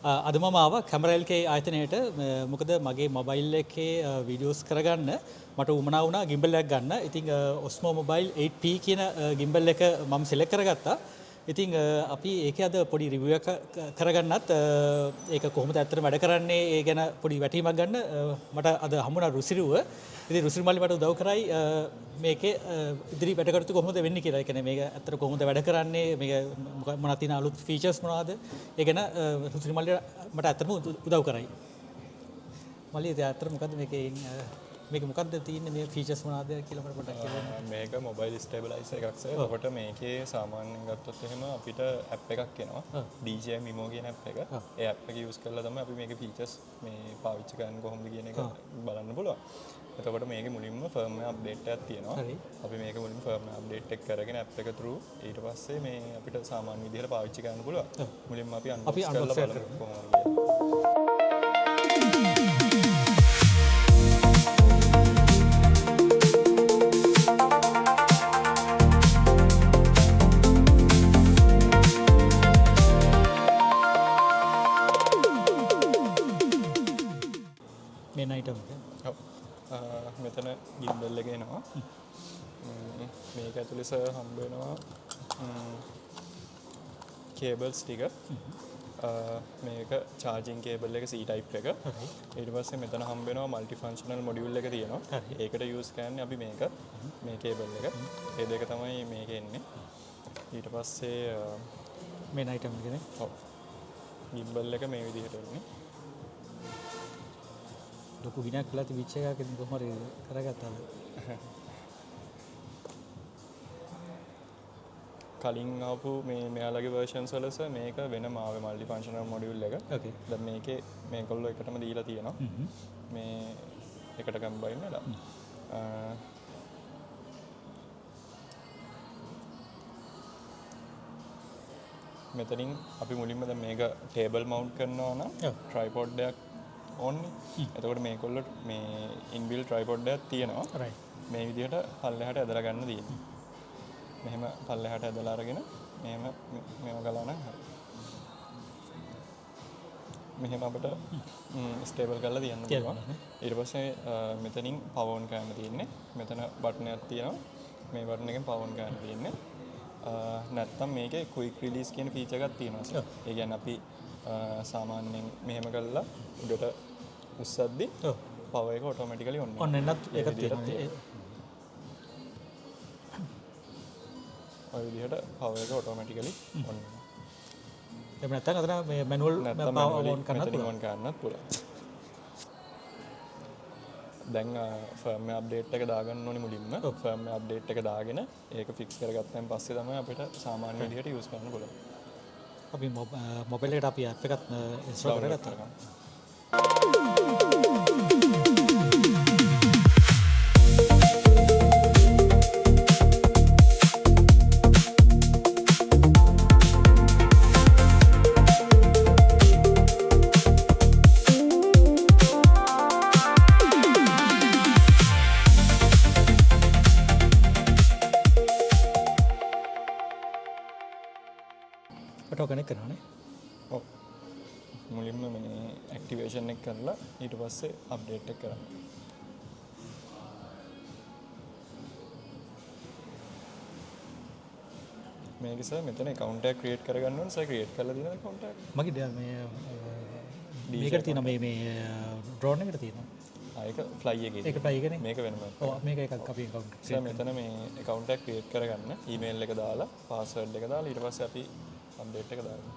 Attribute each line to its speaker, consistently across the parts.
Speaker 1: අද මම ආවා කැමරා LK ආයතනයට. මොකද මගේ මොබයිල් එකේ වීඩියෝස් කරගන්න මට උවමනා වුණා gimbal එකක් ගන්න. ඉතින් Osmo Mobile 8P කියන gimbal එක මම select කරගත්තා. ඉතින් අපි ඒකේ අද පොඩි රිවිව් එක කරගන්නත් ඒක කොහොමද ඇත්තටම වැඩ කරන්නේ ඒ ගැන පොඩි වැටහීමක් ගන්න මට අද හම්බුණා රුසිරුව. ඉතින් රුසිරු මල්ලි මට උදව් කරයි මේකේ ඉදිරි වැඩ කටයුතු කොහොමද වෙන්නේ කියලා. ඒ කියන්නේ මේක ඇත්තට කොහොමද වැඩ කරන්නේ මේක මොනවද තියෙන අලුත් ෆීචර්ස් මොනවද ඒ ගැන රුසිරු මල්ලි මට ඇත්තටම උදව් කරයි. මල්ලි ඉතින් ඇත්තට මොකද්ද මේක මොකක්ද තියෙන්නේ මේ ෆීචර්ස් මොනවද කියලා මට පොඩ්ඩක් කියන්න.
Speaker 2: මේක මොබයිල් ස්ටේබලයිසර් එකක් සර්. ඔකට මේකේ සාමාන්‍යයෙන් ගත්තොත් එහෙම අපිට ඇප් එකක් එනවා. DJI Mimo කියන ඇප් එක. ඒ ඇප් එක යූස් කරලා තමයි අපි මේකේ ෆීචර්ස් මේ පාවිච්චි කරන්න කොහොමද කියන එක බලන්න පුළුවන්. එතකොට මේකේ මුලින්ම ෆර්ම්වෙයාර් අප්ඩේට් එකක් තියෙනවා. අපි මේක මුලින්ම ෆර්ම්වෙයාර් අප්ඩේට් එක කරගෙන ඇප් එක through ඊට පස්සේ මේ අපිට සාමාන්‍ය විදිහට පාවිච්චි කරන්න පුළුවන්. මුලින්ම අපි අන්බොක්ස් කරලා බලමු කොහොමද කියලා. මෙතන gimbal එක එනවා. මේක ඇතුලේ සර් හම්බ වෙනවා cables ටික. මේක charging cable එක C type එක. ඊට පස්සේ මෙතන හම්බ වෙනවා multi functional module එක තියෙනවා. ඒකට use කරන්නේ අපි මේක මේ cable එක. මේ දෙක තමයි මේකේ එන්නේ. ඊට පස්සේ
Speaker 1: main item එකනේ.
Speaker 2: ඔව්. gimbal එක මේ විදිහට එන්නේ.
Speaker 1: ලොකු ගිනක් වෙලා තිබිච්ච එකක් ඉතින් කොහොම හරි කරගත්තාද?
Speaker 2: කලින් ආපු මේ මෙයාලගේ versions වල සර් මේක වෙනම ආවේ multi functional module එක.
Speaker 1: Okay.
Speaker 2: දැන් මේකේ මේගොල්ලෝ එකටම දීලා තියෙනවා. මේ එකට combine වෙලා. මෙතනින් අපි මුලින්ම දැන් මේක table mount කරනවා නම් tripod එකක් ඕන්නේ. එතකොට මේගොල්ලෝ මේ inbuilt tripod එකක් තියෙනවා.
Speaker 1: right.
Speaker 2: මේ විදිහට පල්ලෙහාට ඇදලා ගන්න තියෙනවා. මෙහෙම පල්ලෙහාට ඇදලා අරගෙන මෙහෙම ගලනවා නම් හරි. මෙහෙම අපිට ස්ටේබල් කරලා තියන්න පුළුවන්. ඊට පස්සේ මෙතනින් power on කරන්න තියෙන්නේ. මෙතන බටන් එකක් තියෙනවා. මේ බටන් එකෙන් power on කරන්න තියෙන්නේ. නැත්තම් මේකේ quick release කියන feature එකක් තියෙනවා. ඒ කියන්නේ අපි සාමාන්‍යයෙන් මෙහෙම කරලා උඩට උස්සද්දි power එක automatically on වෙනවා.
Speaker 1: on වෙනත් එකක් තියෙනවා.
Speaker 2: ඔය විදිහට power එක automatically on වෙනවා.
Speaker 1: එහෙම නැත්නම් අතන මේ manual power on
Speaker 2: කරන්නත් පුළුවන්. දැන් ෆර්ම්වෙයාර් අප්ඩේට් එක දාගන්න ඕනේ මුලින්ම. ෆර්ම්වෙයාර් අප්ඩේට් එක දාගෙන ඒක ෆික්ස් කරගත්තන් පස්සේ තමයි අපිට සාමාන්‍ය විදිහට යූස් කරන්න පුළුවන්.
Speaker 1: අපි මොබයිල් එකට අපි ඇප් එකක් ඉන්ස්ටෝල් කරගත්තා. ඔටෝ කනෙක්ට් කරනවානේ.
Speaker 2: ඔව්. මුලින්ම මේ ඇක්ටිවේෂන් එක කරලා ඊට පස්සේ අප්ඩේට් එක කරන්න. මේක සර් මෙතන account එකක් create කරගන්න ඕනේ. සර් create කරලා දිනන account එක.
Speaker 1: මගේ මේකට තියෙන මේ drone එකට තියෙනවා.
Speaker 2: ඒක fly එකේ.
Speaker 1: ඒක fly එකනේ.
Speaker 2: මේක වෙනම.
Speaker 1: ඔව් මේක එකක් අපි account.
Speaker 2: සර් මෙතන මේ account එක create කරගන්න email එක දාලා password එක දාලා ඊට පස්සේ අපි update එක දාගමු.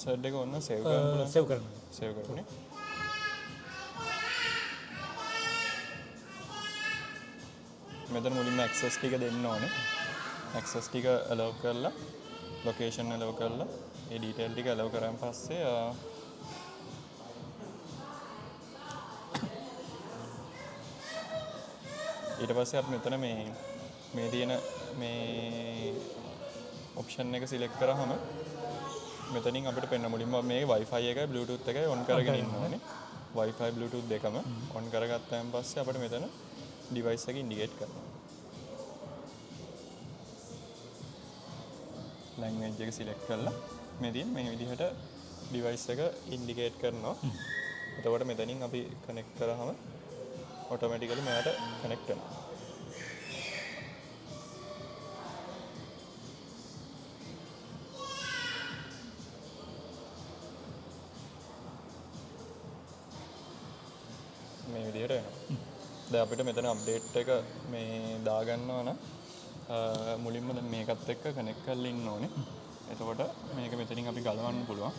Speaker 2: පාස්වර්ඩ් එක ඔන්න සේව් කරන්න පුළුවන්.
Speaker 1: සේව් කරන්න.
Speaker 2: සේව් කරන්නේ. මෙතන මුලින්ම access ටික දෙන්න ඕනේ. access ටික allow කරලා location allow කරලා ඒ detail ටික allow කරාන් පස්සේ ඊට පස්සේ අපි මෙතන මේ තියෙන මේ ඔප්ෂන් එක සිලෙක්ට් කරාම මෙතනින් අපිට පෙන්න මුලින්ම මේ Wi-Fi එකයි Bluetooth එකයි on කරගෙන ඉන්න ඕනේ. Wi-Fi Bluetooth දෙකම on කරගත්තාන් පස්සේ අපිට මෙතන device එක indicate කරනවා. language එක select කරලා මේ තියෙන මේ විදිහට device එක indicate කරනවා. එතකොට මෙතනින් අපි connect කරාම automatically මෙයාට connect වෙනවා. මේ විදිහට එනවා. දැන් අපිට මෙතන අප්ඩේට් එක මේ දාගන්නවා නම් මුලින්ම දැන් මේකත් එක්ක කනෙක්ට් කරලා ඉන්න ඕනේ. එතකොට මේක මෙතනින් අපි ගලවන්න පුළුවන්.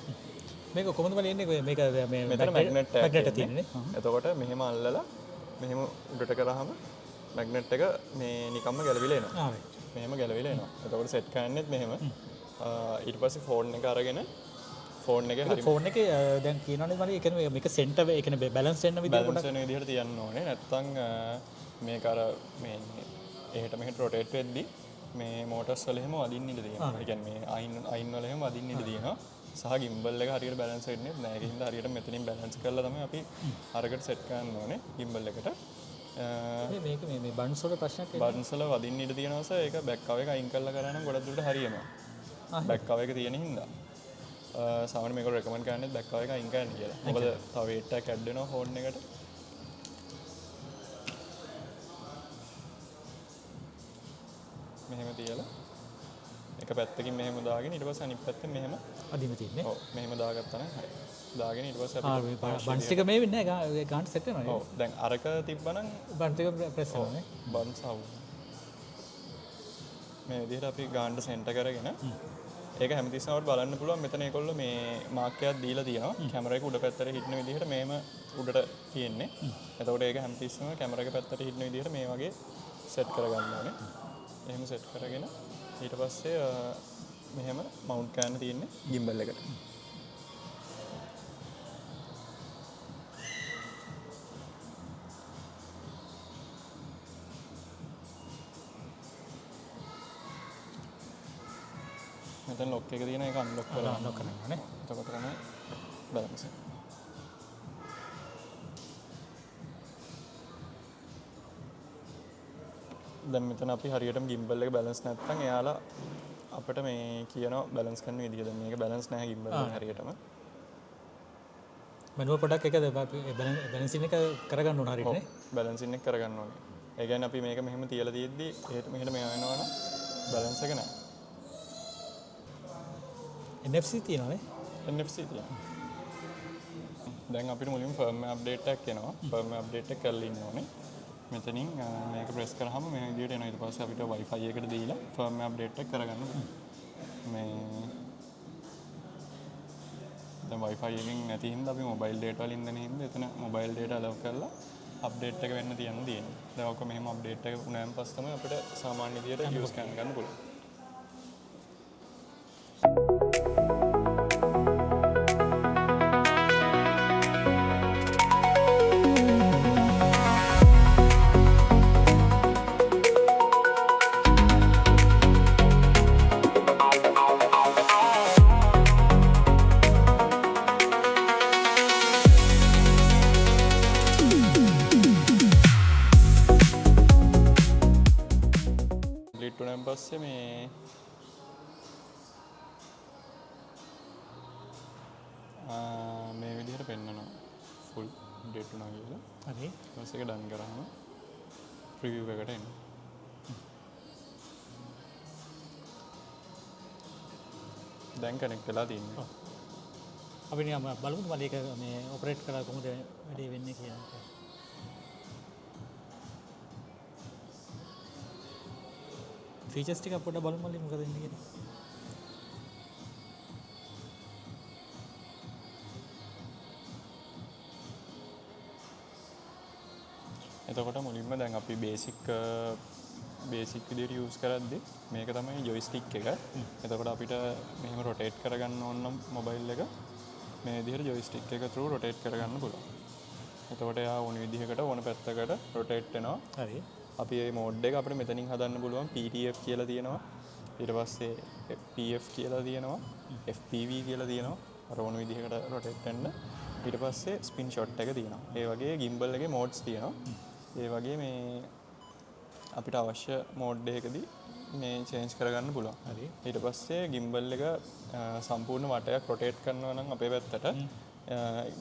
Speaker 1: මේක කොහොමද බලන්නේ? මේක මේ
Speaker 2: මෙතන මැග්නට්
Speaker 1: මැග්නට් තියෙන්නේ.
Speaker 2: එතකොට මෙහෙම අල්ලලා මෙහෙම උඩට කරාම මැග්නට් එක මේ නිකම්ම ගැලවිලා එනවා. මෙහෙම ගැලවිලා එනවා. එතකොට සෙට් කරන්නෙත් මෙහෙම. ඊට පස්සේ ෆෝන් එක අරගෙන ෆෝන් එකේ හරි
Speaker 1: ෆෝන් එකේ දැන් කියනවනේ මම ඒ කියන්නේ මේක සෙන්ටර් ඒ කියන්නේ බැලන්ස් වෙන්න විදිහ
Speaker 2: බැලන්ස් වෙන විදිහට තියන්න ඕනේ. නැත්තම් මේක අර මේ එහෙට මෙහෙට රොටේට් වෙද්දි මේ මෝටර්ස් වල එහෙම වදින්න ඉඩ තියෙනවා. ඒ කියන්නේ මේ අයින් වල එහෙම වදින්න ඉඩ තියෙනවා. සහ ගිම්බල් එක හරියට බැලන්ස් වෙන්නේ නැහැ. ඒකින්ද හරියට මෙතනින් බැලන්ස් කරලා තමයි අපි අරකට සෙට් කරන්න ඕනේ ගිම්බල් එකට.
Speaker 1: මේක මේ බන්ස් වල ප්‍රශ්නයක්
Speaker 2: බන්ස් වල වදින්න ඉඩ තියෙනවා සර්. ඒක බෑක් කවර් එක අයින් කරලා කරා නම් ගොඩක් දුරට හරියනවා. බෑක් කවර් එක තියෙන හින්දා සාමාන්‍යයෙන් මේක රෙකමන්ඩ් කරන්නේ බෑක් කවර් එක අයින් කරන්න කියලා. මොකද තව weight එකක් ඇඩ් වෙනවා ෆෝන් එකට. මෙහෙම තියලා එක පැත්තකින් මෙහෙම දාගෙන ඊට පස්සේ අනිත් පැත්තෙන් මෙහෙම
Speaker 1: අදින්න තියෙන්නේ.
Speaker 2: ඔව් මෙහෙම දාගත්තා නම් හරි. දාගෙන ඊට පස්සේ අපිට
Speaker 1: බන්ස් ටික මේ වෙන්නේ නැහැ. ගාන්ට සෙට් වෙනවා.
Speaker 2: ඔව් දැන් අරක තිබ්බනම්
Speaker 1: බන්ස් ටික ප්‍රෙස් කරනවා.
Speaker 2: බන්ස් ආවු. මේ විදිහට අපි ගාන්ට සෙන්ටර් කරගෙන ඒක හැමතිස්සම අපිට බලන්න පුළුවන්. මෙතන ඒගොල්ලෝ මේ මාක් එකක් දීලා තියෙනවා. කැමරා එක උඩ පැත්තට හිටින විදිහට මේම උඩට තියෙන්නේ. එතකොට ඒක හැමතිස්සම කැමරා එක පැත්තට හිටින විදිහට මේ වගේ සෙට් කරගන්න ඕනේ. එහෙම සෙට් කරගෙන ඊට පස්සේ මෙහෙම මවුන්ට් කරන්න තියෙන්නේ ගිම්බල් එකට. මෙතන ලොක් එක තියෙන එක අන්ලොක් කරලා
Speaker 1: අන්ලොක් කරන්න ඕනේ.
Speaker 2: එතකොට තමයි බැලන්ස් එක. දැන් මෙතන අපි හරියටම ගිම්බල් එක බැලන්ස් නැත්නම් එයාලා අපිට මේ කියනවා බැලන්ස් කරන විදිහ. දැන් මේක බැලන්ස් නැහැ ගිම්බල් එක හරියටම.
Speaker 1: මනුවල් ප්‍රොඩක්ට් එක බැලන්සින් එක කරගන්න ඕන හරියට නේ.
Speaker 2: බැලන්සින් එක කරගන්න ඕනේ. ඒ කියන්නේ අපි මේක මෙහෙම තියලා තියෙද්දි එහෙට මෙහෙට මෙයා වෙනවා නම් බැලන්ස් එක නැහැ.
Speaker 1: NFC තියෙනවානේ.
Speaker 2: NFC තියෙනවා. දැන් අපිට මුලින්ම ෆර්ම්වෙයාර් අප්ඩේට් එකක් එනවා. ෆර්ම්වෙයාර් අප්ඩේට් එක කරලා ඉන්න ඕනේ. මෙතනින් මේක ප්‍රෙස් කරාම මේ විදිහට එනවා. ඊට පස්සේ අපිට Wi-Fi එකට දීලා ෆර්ම්වෙයාර් අප්ඩේට් එක කරගන්න ඕනේ. මේ දැන් Wi-Fi එකකින් නැති හින්දා අපි මොබයිල් data වලින් දෙන හින්දා එතන මොබයිල් data allow කරලා අප්ඩේට් එක වෙන්න තියෙන්නේ. දැන් ඔක මෙහෙම අප්ඩේට් එක වුණාන් පස්සේ තමයි අපිට සාමාන්‍ය විදිහට යූස් කරන්න ගන්න පුළුවන්. පස්සේ මේ විදිහට පෙන්නනවා ෆුල් අප්ඩේට් වුණා කියලා.
Speaker 1: හරි.
Speaker 2: ඊට පස්සේ ඒක ඩන් කරාම ප්‍රිවිව් එකට එනවා. දැන් කනෙක්ට් වෙලා තියෙනවා.
Speaker 1: අපි නිකන් බලමුද මම ඒක මේ ඔපරේට් කරලා කොහොමද වැඩේ වෙන්නේ කියලා. ෆීචර්ස් ටික පොඩ්ඩක් බලමු මොකද වෙන්නේ කියලා.
Speaker 2: එතකොට මුලින්ම දැන් අපි බේසික් විදිහට යූස් කරද්දි මේක තමයි ජොයිස්ටික් එක. එතකොට අපිට මෙහෙම රොටේට් කරගන්න ඕන නම් මොබයිල් එක මේ විදිහට ජොයිස්ටික් එක through රොටේට් කරගන්න පුළුවන්. එතකොට එයා ඕන විදිහකට ඕන පැත්තකට රොටේට් වෙනවා.
Speaker 1: හරි.
Speaker 2: අපි මේ මෝඩ් එක අපිට මෙතනින් හදන්න පුළුවන්. PTF කියලා තියෙනවා. ඊට පස්සේ FPF කියලා තියෙනවා. FPV කියලා තියෙනවා. අර ඕන විදිහකට රොටේට් වෙන්න. ඊට පස්සේ ස්පින් ෂොට් එක තියෙනවා. ඒ වගේ ගිම්බල් එකේ මෝඩ්ස් තියෙනවා. ඒ වගේ මේ අපිට අවශ්‍ය මෝඩ් එකකදී මේ චේන්ජ් කරගන්න පුළුවන්.
Speaker 1: හරි.
Speaker 2: ඊට පස්සේ ගිම්බල් එක සම්පූර්ණ වටයක් රොටේට් කරනවා නම් අපේ පැත්තට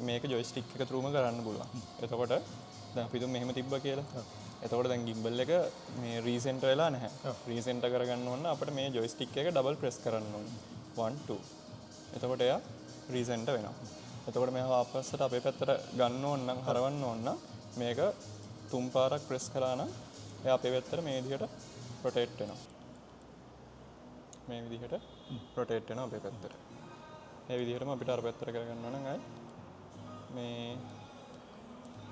Speaker 2: මේක ජොයිස්ටික් එක through ම කරන්න පුළුවන්. එතකොට දැන් අපි තුන් මෙහෙම තිබ්බා කියලා. එතකොට දැන් ගිම්බල් එක මේ රීසෙන්ටර් වෙලා නැහැ. රීසෙන්ටර් කරගන්න ඕන නම් අපිට මේ ජොයිස්ටික් එක ඩබල් ප්‍රෙස් කරන්න ඕනේ. 1 2. එතකොට එයා රීසෙන්ටර් වෙනවා. එතකොට මෙයා ආපස්සට අපේ පැත්තට ගන්න ඕන නම් හරවන්න ඕන නම් මේක තුන් පාරක් ප්‍රෙස් කරා නම් එයා අපේ පැත්තට මේ විදිහට රොටේට් වෙනවා. මේ විදිහට රොටේට් වෙනවා අපේ පැත්තට. මේ විදිහටම අපිට අර පැත්තට කරගන්න ඕන නම් ආයි මේ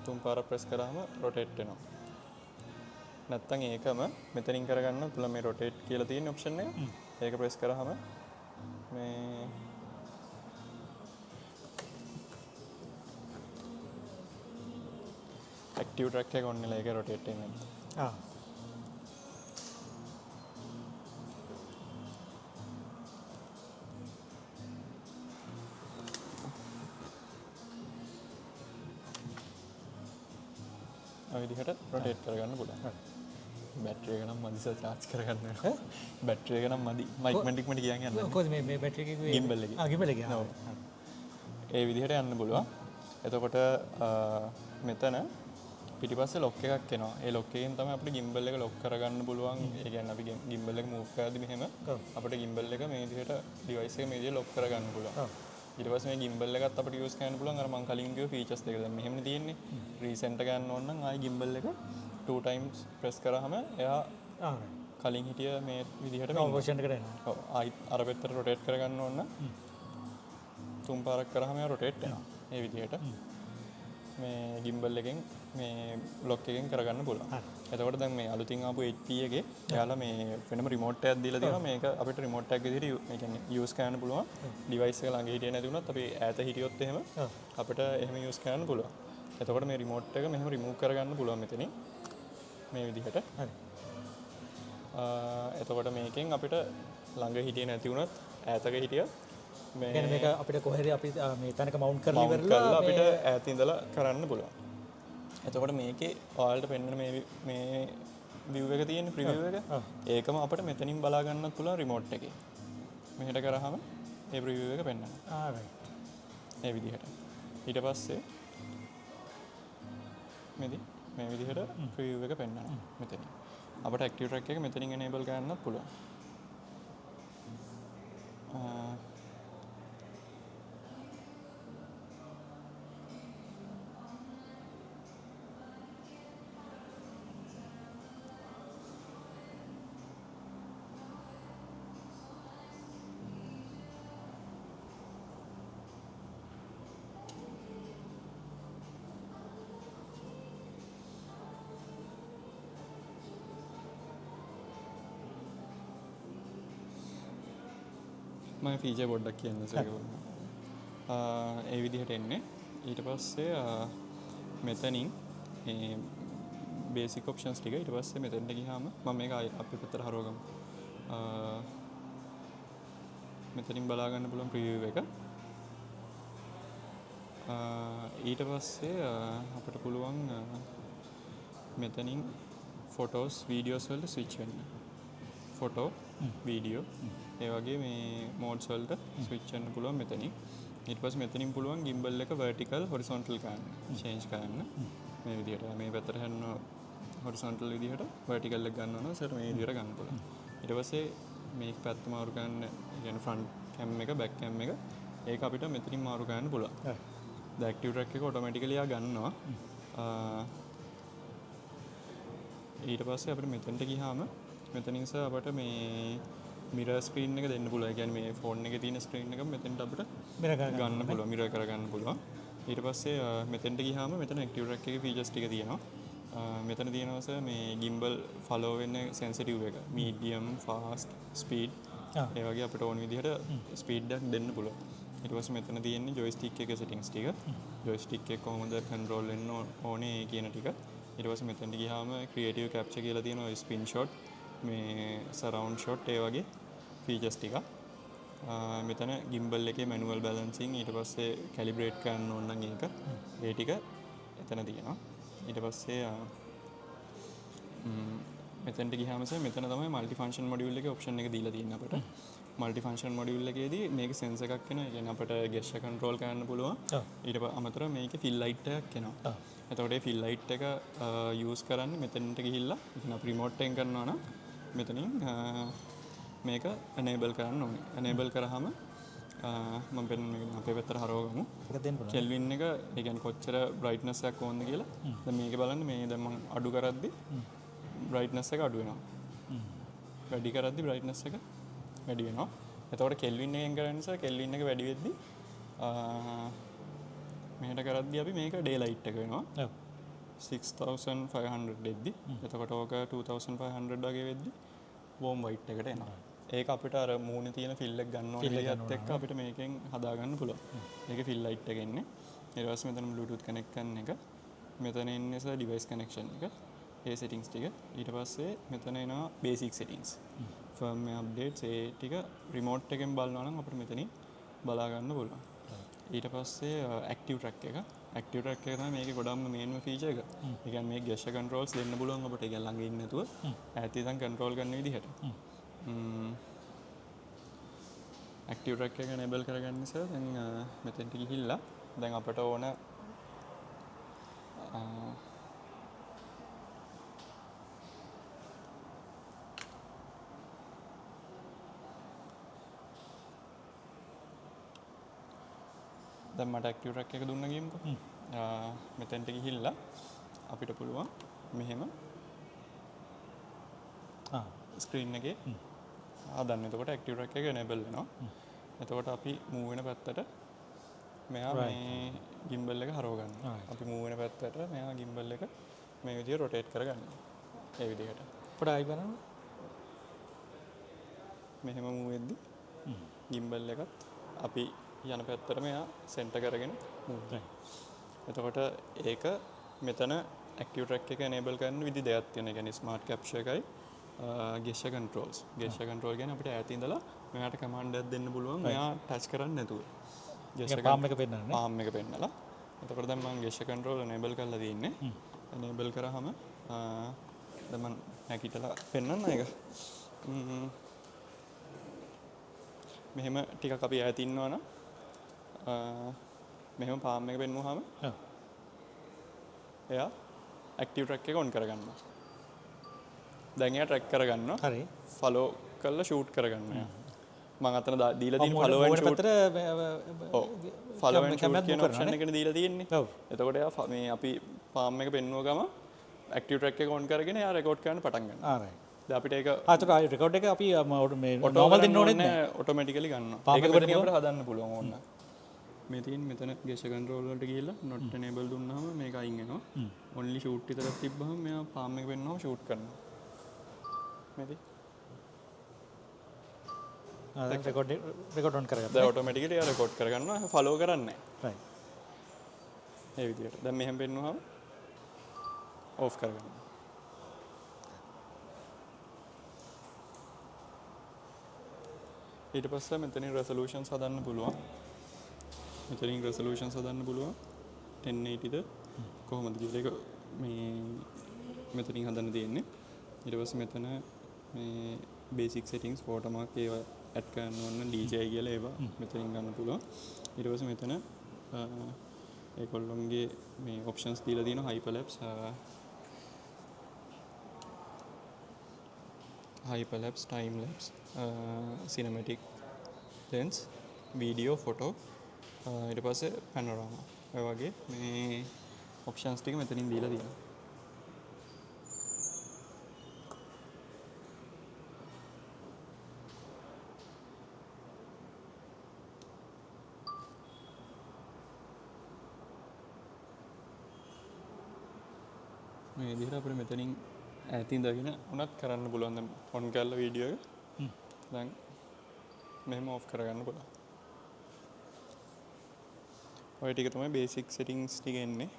Speaker 2: තුන් පාරක් ප්‍රෙස් කරාම රොටේට් වෙනවා. නැත්තම් ඒකම මෙතනින් කරගන්න පුළුවන් මේ රොටේට් කියලා තියෙන ඔප්ෂන් එක. ඒක ප්‍රෙස් කරාම මේ ඇක්ටිව් ට්‍රැක් එක ඔන්න ඒක රොටේට් වෙනවා.
Speaker 1: ආ.
Speaker 2: ඔය විදිහට රොටේට් කරගන්න පුළුවන්. බැටරි එක නම් මදි චාර්ජ් කරගන්න වෙනවා. බැටරි එක නම් මදි. මයික් මැටික්මට කියන් යන්න.
Speaker 1: කොහොමද මේ බැටරි එකේ
Speaker 2: ගිම්බල් එකේ.
Speaker 1: ගිම්බල් එකේ.
Speaker 2: ඔව්. ඒ විදිහට යන්න පුළුවන්. එතකොට මෙතන පිටිපස්සේ ලොක් එකක් එනවා. ඒ ලොක් එකෙන් තමයි අපිට ගිම්බල් එක ලොක් කරගන්න පුළුවන්. ඒ කියන්නේ අපි ගිම්බල් එක මූව් කරද්දි මෙහෙම අපිට ගිම්බල් එක මේ විදිහට ඩිවයිස් එක මේ විදිහට ලොක් කරගන්න පුළුවන්. ඊට පස්සේ මේ ගිම්බල් එකත් අපිට යූස් කරන්න පුළුවන්. අර මම කලින් කිව්ව ෆීචර්ස් දෙක. දැන් මෙහෙමනේ තියෙන්නේ. රීසෙන්ටර් ගන්න ඕන නම් ආයි ගිම්බල් එක 2 times press කරාම එයා කලින් හිටිය මේ විදිහට
Speaker 1: මේ පොසිෂන් එකට එනවා.
Speaker 2: ඔව් ආයි අර පැත්තට රොටේට් කරගන්න ඕන නම් තුන් පාරක් කරාම එයා රොටේට් වෙනවා. මේ විදිහට මේ ගිම්බල් එකෙන් මේ ලොක් එකෙන් කරගන්න පුළුවන්. එතකොට දැන් මේ අලුතින් ආපු HP එකේ එයාලා මේ වෙනම රිමෝට් එකක් දීලා තියෙනවා. මේක අපිට රිමෝට් එකක් විදිහට මේ කියන්නේ යූස් කරන්න පුළුවන්. ඩිවයිස් එක ළඟ හිටියේ නැති වුණත් අපි ඈත හිටියොත් එහෙම අපිට එහෙම යූස් කරන්න පුළුවන්. එතකොට මේ රිමෝට් එක මෙහෙම රිමූව් කරගන්න පුළුවන් මෙතනින්. මේ විදිහට.
Speaker 1: හරි.
Speaker 2: එතකොට මේකෙන් අපිට ළඟ හිටියේ නැති වුණත් ඈතක හිටියත්
Speaker 1: මේ කියන්නේ මේක අපිට කොහේරි අපි මේ තැනක මවුන්ට් කරලා ඉවරලා
Speaker 2: අපිට ඈත ඉඳලා කරන්න පුළුවන්. එතකොට මේකේ ඔයාලට පෙන්වන මේ view එක තියෙන preview එක ඒකම අපිට මෙතනින් බලා ගන්නත් පුළුවන් රිමෝට් එකේ. මෙහෙට කරාම ඒ preview එක පෙන්වනවා.
Speaker 1: right.
Speaker 2: මේ විදිහට. ඊට පස්සේ මේ විදිහට preview එක පෙන්වනවා මෙතනින්. අපිට active track එක මෙතනින් enable කරන්නත් පුළුවන්. මම ෆීචර් පොඩ්ඩක් කියන්න ඒ විදිහට එන්නේ. ඊට පස්සේ මෙතනින් මේ බේසික් ඔප්ෂන්ස් ටික ඊට පස්සේ මෙතනට ගියාම මම මේක අපේ පැත්තට හරවගමු. මෙතනින් බලා ගන්න පුළුවන් ප්‍රිවිව් එක. ඊට පස්සේ අපිට පුළුවන් මෙතනින් ෆොටෝස් වීඩියෝස් වලට ස්විච් වෙන්න. ෆොටෝ වීඩියෝ ඒ වගේ මේ මෝඩ්ස් වලට ස්විච් වෙන්න පුළුවන් මෙතනින්. ඊට පස්සේ මෙතනින් පුළුවන් gimbal එක vertical horizontal කරන්න change කරන්න. මේ විදිහට මේ පැත්තට හැන්න horizontal විදිහට vertical එක ගන්න ඕන සර් මේ විදිහට ගන්න පුළුවන්. ඊට පස්සේ මේක පැත්ත මාරු කරන්න يعني front cam එක back cam එක ඒක අපිට මෙතනින් මාරු කරන්න පුළුවන්. දැන් active track එක automatically ආ ගන්නවා. ඊට පස්සේ අපිට මෙතනට ගියාම මෙතනින් සර් අපිට මේ මිරර් ස්ක්‍රීන් එක දෙන්න පුළුවන්. ඒ කියන්නේ මේ ෆෝන් එකේ තියෙන ස්ක්‍රීන් එක මෙතෙන්ට අපිට ගන්න පුළුවන්. මිරර් කරගන්න පුළුවන්. ඊට පස්සේ මෙතෙන්ට ගියාම මෙතන ඇක්ටිව් ට්‍රැක් එකේ ෆීචර්ස් ටික තියෙනවා. මෙතන තියෙනවස මේ ගිම්බල් ෆලෝ වෙන්න සෙන්සිටිව් එක මීඩියම් ෆාස්ට් ස්පීඩ් ඒ වගේ අපිට ඕන විදිහට ස්පීඩ්ඩක් දෙන්න පුළුවන්. ඊට පස්සේ මෙතන තියෙන්නේ ජොයිස්ටික් එකේ සෙටින්ග්ස් ටික. ජොයිස්ටික් එක කොහොමද කන්ට්‍රෝල් වෙන්න ඕනේ කියන ටික. ඊට පස්සේ මෙතනට ගියාම ක්‍රියේටිව් කැප්චර් කියලා තියෙනවා ස්පින් ෂොට් මේ සරවුන්ඩ් ෂොට් ඒ වගේ ෆීචර්ස් ටික. මෙතන ගිම්බල් එකේ මැනුවල් බැලන්සින් ඊට පස්සේ කැලිබ්‍රේට් කරන්න ඕන නම් ඒක ඒ ටික එතන තියෙනවා. ඊට පස්සේ මෙතනට ගියාම මෙතන තමයි මල්ටි ෆන්ක්ෂන් මොඩියුල් එකේ ඔප්ෂන් එක දීලා තියෙන්නේ අපිට. මල්ටි ෆන්ක්ෂන් මොඩියුල් එකේදී මේක සෙන්සර් එකක් එනවා. ඒ කියන්නේ අපිට ගෙස්චර් කන්ට්‍රෝල් කරන්න පුළුවන්. ඊට අමතරව මේකේ ෆිල් ලයිට් එකක් එනවා. එතකොට මේ ෆිල් ලයිට් එක යූස් කරන්නේ මෙතනට ගිහිල්ලා ඉතින් අපි රිමෝට් එකෙන් කරනවා නම් මෙතනින් මේක enable කරන්න ඕනේ. enable කරාම මම පෙන්නන අපේ පැත්තට හරවගමු.
Speaker 1: ඒක දෙන්න පුළුවන්.
Speaker 2: කෙල්වින් එක ඒ කියන්නේ කොච්චර බ්‍රයිට්නස් එකක් ඕනද කියලා. දැන් මේක බලන්න මේ දැන් මම අඩු කරද්දි බ්‍රයිට්නස් එක අඩු වෙනවා. වැඩි කරද්දි බ්‍රයිට්නස් එක වැඩි වෙනවා. එතකොට කෙල්වින් එකෙන් කරන නිසා කෙල්වින් එක වැඩි වෙද්දි මෙහෙට කරද්දි අපි මේක ඩේ ලයිට් එක වෙනවා. ඔව්. 6500 දෙද්දි. එතකොට ඕක 2500 වගේ වෙද්දි වෝම් වයිට් එකට එනවා. ඒක අපිට අර මූණේ තියෙන ෆිල් එක ගන්න ඕනේ ඒකත් එක්ක අපිට මේකෙන් හදා ගන්න පුළුවන්. මේකේ ෆිල් ලයිට් එක එන්නේ. ඊට පස්සේ මෙතන බ්ලූටූත් කනෙක්ට් කරන එක. මෙතන ඉන්නේ සර් ඩිවයිස් කනෙක්ෂන් එක. ඒ සෙටින්ග්ස් ටික. ඊට පස්සේ මෙතන එනවා බේසික් සෙටින්ග්ස්. ෆර්ම්වෙයාර් අප්ඩේට්ස් ඒ ටික රිමෝට් එකෙන් බලනවා නම් අපිට මෙතනින් බලා ගන්න පුළුවන්. ඊට පස්සේ ඇක්ටිව් ට්‍රැක් එක. ඇක්ටිව් ට්‍රැක් එක තමයි මේකේ ගොඩක්ම මේන්ම ෆීචර් එක. ඒ කියන්නේ මේ ගෙස්චර් කන්ට්‍රෝල්ස් දෙන්න පුළුවන් අපිට. ඒක ළඟ ඉන්න නැතුව ඈත ඉඳන් කන්ට්‍රෝල් කරන විදිහට. ඇක්ටිව් ට්‍රැක් එක enable කරගන්න නිසා දැන් මෙතෙන්ට ගිහිල්ලා දැන් අපට ඕන දැන් මට ඇක්ටිව් ට්‍රැක් එක දුන්න ගියමුකෝ. මෙතෙන්ට ගිහිල්ලා අපිට පුළුවන් මෙහෙම ස්ක්‍රීන් එකේ හදන්න. එතකොට ඇක්ටිව් ට්‍රැක් එක enable වෙනවා. එතකොට අපි move වෙන පැත්තට මෙයා මේ gimbal එක හරව ගන්නවා. අපි move වෙන පැත්තට මෙයා gimbal එක මේ විදිහට rotate කරගන්නවා. ඒ විදිහට.
Speaker 1: පොඩ්ඩක් ආයි බලන්න.
Speaker 2: මෙහෙම move වෙද්දි gimbal එකත් අපි යන පැත්තට මෙයා center කරගෙන move. එතකොට ඒක මෙතන ඇක්ටිව් ට්‍රැක් එක enable කරන්න විදි දෙකක් තියෙනවා. ඒ කියන්නේ smart capture එකයි ගෙස්චර් කන්ට්‍රෝල්ස්. ගෙස්චර් කන්ට්‍රෝල් කියන්නේ අපිට ඈත ඉඳලා මෙයාට කමාන්ඩ් එකක් දෙන්න පුළුවන්. මෙයා ටච් කරන්නේ නැතුව.
Speaker 1: ගෙස්චර් පාම් එක පෙන්නන්නේ.
Speaker 2: පාම් එක පෙන්නලා. එතකොට දැන් මම ගෙස්චර් කන්ට්‍රෝල් enable කරලා තියෙන්නේ. enable කරාම දැන් මම නැගිටලා පෙන්නන්න ඒක. මෙහෙම ටිකක් අපි ඈත ඉන්නවා නම් මෙහෙම පාම් එක පෙන්නුවාම එයා ඇක්ටිව් ට්‍රැක් එක ඔන් කරගන්නවා. දැන් එයා ට්‍රැක් කරගන්නවා.
Speaker 1: හරි.
Speaker 2: ෆලෝ කරලා ෂූට් කරගන්නවා. මම අතන දීලා තියෙන ෆලෝ ඇන්ඩ් ෂූට්. ඔව්. ෆලෝ ඇන්ඩ් ෂූට් කියන ඔප්ෂන් එකනේ දීලා තියෙන්නේ. ඔව්. එතකොට එයා මේ අපි පාම් එක පෙන්නුව ගම ඇක්ටිව් ට්‍රැක් එක ඔන් කරගෙන එයා රෙකෝඩ් කරන්න පටන් ගන්නවා.
Speaker 1: හරි.
Speaker 2: දැන් අපිට ඒක
Speaker 1: අතට ආයි රෙකෝඩ් එක අපි මේ නෝමල් දෙන්න ඕනේ නැහැ.
Speaker 2: ඔටෝමැටිකලි ගන්නවා. ඒක මෙතනින් අපිට හදන්න පුළුවන් ඕන. මේ තියෙන මෙතන ගෙස්චර් කන්ට්‍රෝල් වලට ගිහිල්ලා not enable දුන්නාම මේක අයින් වෙනවා. only shoot විතරක් තිබ්බහම මෙයා පාම් එක පෙන්නනවා ෂූට් කරනවා. මේක
Speaker 1: රෙකෝඩ් ඔන් කරගත්තා.
Speaker 2: දැන් ඔටෝමැටිකලි එයා රෙකෝඩ් කරගන්නවා. ෆලෝ කරන්නේ නැහැ.
Speaker 1: රයිට්.
Speaker 2: ඒ විදිහට. දැන් මෙහෙම පෙන්නුවාම ඕෆ් කරගන්නවා. ඊට පස්සේ මෙතනින් resolutions හදන්න පුළුවන්. මෙතනින් resolutions හදන්න පුළුවන්. 1080ද කොහොමද කියලා ඒක මේ මෙතනින් හදන්න තියෙන්නේ. ඊට පස්සේ මෙතන මේ basic settings watermark ඒවා add කරන්න ඕන DJI කියලා ඒවා මෙතනින් ගන්න පුළුවන්. ඊට පස්සේ මෙතන ඒගොල්ලොන්ගේ මේ options දීලා තියෙනවා hyperlapse time lapse cinematic lens video photo ඊට පස්සේ panorama ඔය වගේ මේ options ටික මෙතනින් දීලා තියෙනවා. මේ විදිහට අපිට මෙතනින් ඈතින් ඉඳගෙන උනත් කරන්න පුළුවන්. දැන් ඔන් කරලා වීඩියෝ එක දැන් මෙහෙම ඔෆ් කරගන්න පුළුවන්. ඔය ටික තමයි බේසික් සෙටින්ග්ස් ටික එන්නේ.